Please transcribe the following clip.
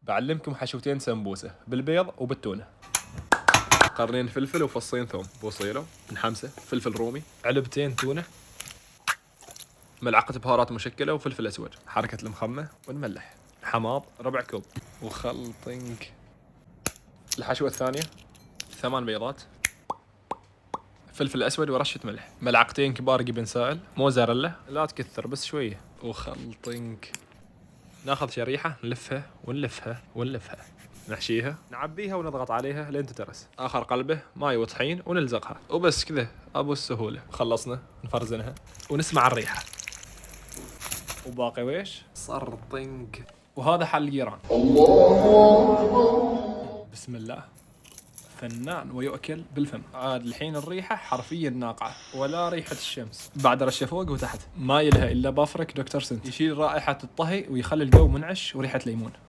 بعلمكم حشوتين سمبوسة بالبيض وبالتونة. قرنين فلفل وفصين ثوم، بوصيلة، نحمسة، فلفل رومي، علبتين تونة، ملعقة بهارات مشكلة وفلفل أسود، حركة المخمة ونملح، حماض ربع كوب وخلطنج. الحشوة الثانية 8 بيضات، فلفل أسود ورشة ملح، ملعقتين كبار جبن سائل، موزاريلا لا تكثر بس شوية، وخلطنج. ناخذ شريحة نلفها ونلفها ونلفها، نحشيها، نعبيها ونضغط عليها لين تترس، آخر قلبه ماي وطحين ونلزقها، وبس كذا أبو السهولة. خلصنا نفرزنها ونسمع الريحة، وباقي ويش صرطنج. وهذا حل جيران. بسم الله، فنان ويؤكل بالفم. عاد الحين الريحة حرفيا ناقعة، ولا ريحة الشمس. بعد رشة فوق وتحت، ما يلها إلا بافرك دكتور سنت، يشيل رائحة الطهي ويخلي الجو منعش وريحة ليمون.